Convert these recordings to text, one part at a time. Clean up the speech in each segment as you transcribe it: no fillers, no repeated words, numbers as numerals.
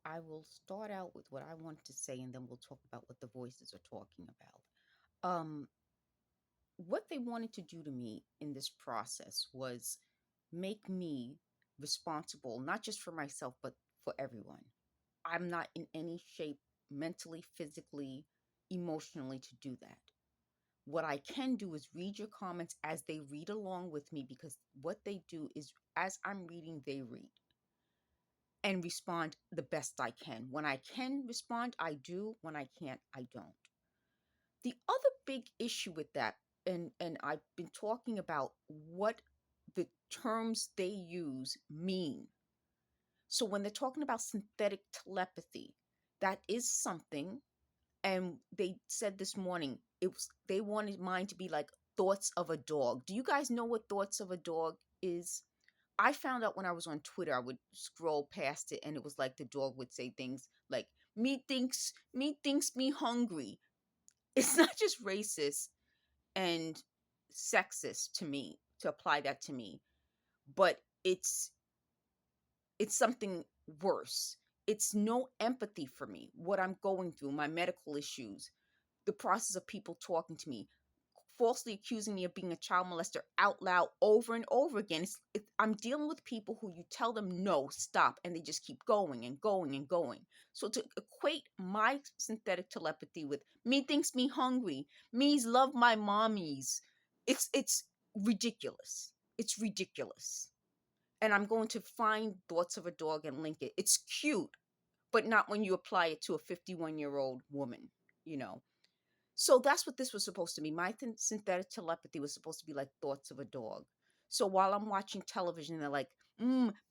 I will start out with what I want to say and then we'll talk about what the voices are talking about. What they wanted to do to me in this process was make me responsible, not just for myself, but for everyone. I'm not in any shape mentally, physically, emotionally to do that. What I can do is read your comments as they read along with me because what they do is as I'm reading, they read and respond the best I can. When I can respond, I do. When I can't, I don't. The other big issue with that, and I've been talking about what the terms they use mean. So when they're talking about synthetic telepathy, that is something. And they said this morning it was they wanted mine to be like thoughts of a dog. Do you guys know what thoughts of a dog is? I found out when I was on Twitter, I would scroll past it and it was like the dog would say things like me thinks me hungry. It's not just racist and sexist to me to apply that to me, but it's something worse. It's no empathy for me, what I'm going through, my medical issues, the process of people talking to me, falsely accusing me of being a child molester out loud over and over again. I'm dealing with people who you tell them no, stop, and they just keep going and going and going. So to equate my synthetic telepathy with me thinks me hungry, me's love my mommies, it's ridiculous. It's ridiculous. And I'm going to find thoughts of a dog and link it. It's cute, but not when you apply it to a 51-year-old woman, you know. So that's what this was supposed to be. My synthetic telepathy was supposed to be like thoughts of a dog. So while I'm watching television, they're like,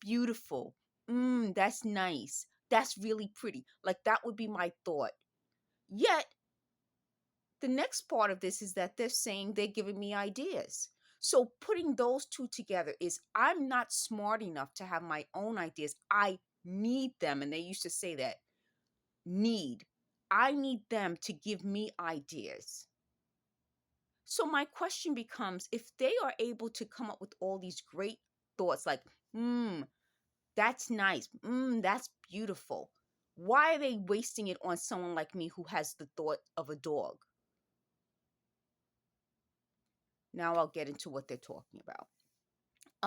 beautiful. That's nice. That's really pretty. Like that would be my thought. Yet, the next part of this is that they're saying they're giving me ideas. So putting those two together is I'm not smart enough to have my own ideas. I need them. And they used to say that need. I need them to give me ideas. So my question becomes if they are able to come up with all these great thoughts like, that's nice, that's beautiful, why are they wasting it on someone like me who has the thought of a dog? Now I'll get into what they're talking about.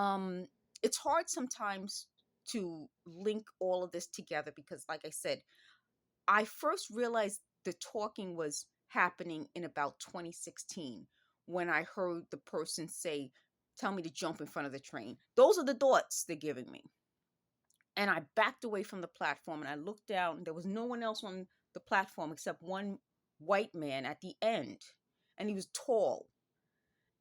Um, it's hard sometimes to link all of this together because, like I said, I first realized the talking was happening in about 2016 when I heard the person say, tell me to jump in front of the train. Those are the thoughts they're giving me. And I backed away from the platform and I looked down. There was no one else on the platform except one white man at the end. And he was tall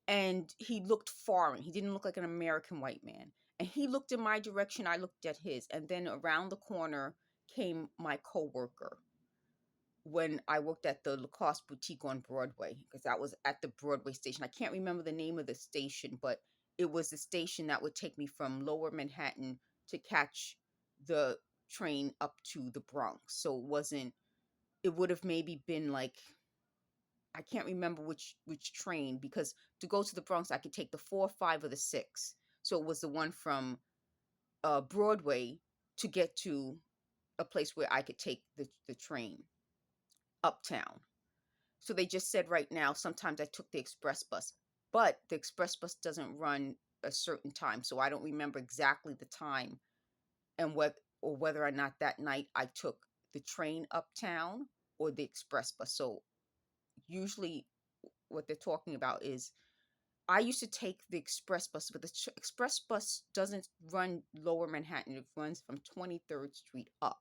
and he looked foreign. He didn't look like an American white man. And he looked in my direction. I looked at his. And then around the corner came my coworker when I worked at the Lacoste boutique on Broadway, because that was at the Broadway station. I can't remember the name of the station, but it was the station that would take me from Lower Manhattan to catch the train up to the Bronx. So it would have maybe been like, I can't remember which train, because to go to the Bronx, I could take the 4, 5, or the 6. So it was the one from Broadway to get to a place where I could take the train uptown. So they just said right now, sometimes I took the express bus, but the express bus doesn't run a certain time. So I don't remember exactly the time and whether or not that night I took the train uptown or the express bus. So usually what they're talking about is I used to take the express bus, but the express bus doesn't run Lower Manhattan. It runs from 23rd Street up.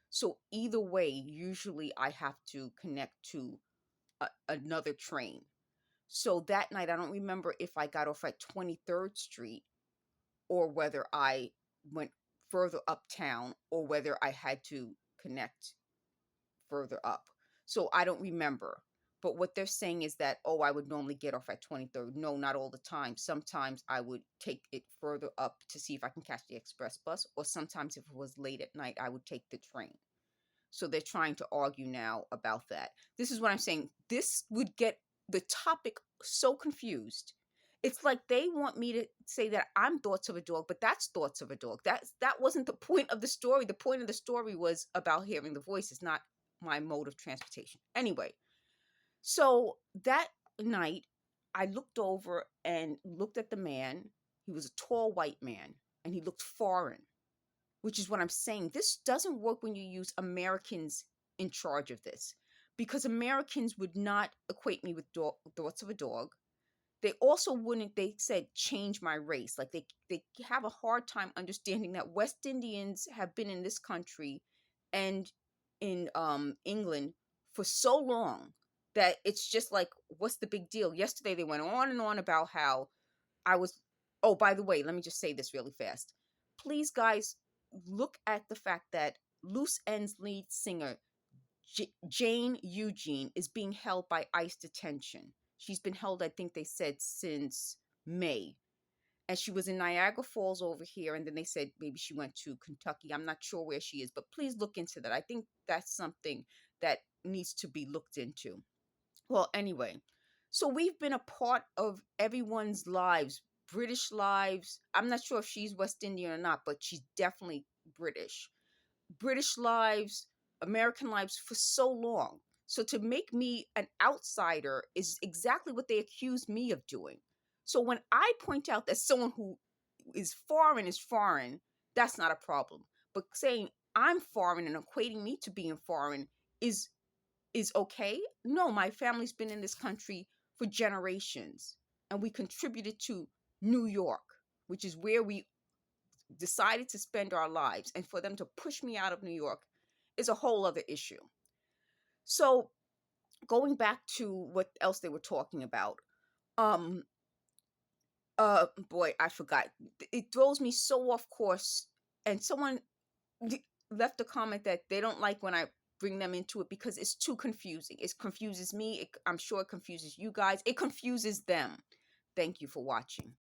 So either way, usually I have to connect to another train. So that night, I don't remember if I got off at 23rd Street or whether I went further uptown or whether I had to connect further up. So I don't remember. But what they're saying is that, oh, I would normally get off at 23rd. No, not all the time. Sometimes I would take it further up to see if I can catch the express bus, or sometimes if it was late at night, I would take the train. So they're trying to argue now about that. This is what I'm saying. This would get the topic so confused It's like they want me to say that I'm thoughts of a dog, but that's thoughts of a dog. That wasn't the point of the story. The point of the story was about hearing the voices, not my mode of transportation. Anyway, so that night, I looked over and looked at the man. He was a tall white man, and he looked foreign, which is what I'm saying. This doesn't work when you use Americans in charge of this, because Americans would not equate me with thoughts of a dog. They also wouldn't, they said, change my race. Like they have a hard time understanding that West Indians have been in this country and in England for so long that it's just like, what's the big deal? Yesterday they went on and on about how I was, oh, by the way, let me just say this really fast. Please, guys, look at the fact that Loose Ends lead singer Jane Eugene is being held by ICE detention. She's been held, I think they said, since May. And she was in Niagara Falls over here. And then they said maybe she went to Kentucky. I'm not sure where she is, but please look into that. I think that's something that needs to be looked into. Well, anyway, so we've been a part of everyone's lives, British lives. I'm not sure if she's West Indian or not, but she's definitely British. British lives, American lives for so long. So to make me an outsider is exactly what they accuse me of doing. So when I point out that someone who is foreign, that's not a problem. But saying I'm foreign and equating me to being foreign is is okay. No, my family's been in this country for generations, and we contributed to New York, which is where we decided to spend our lives. And for them to push me out of New York is a whole other issue. So going back to what else they were talking about, um, boy, I forgot. It throws me so off course. And someone left a comment that they don't like when I bring them into it because it's too confusing. It confuses me. I'm sure it confuses you guys. It confuses them. Thank you for watching.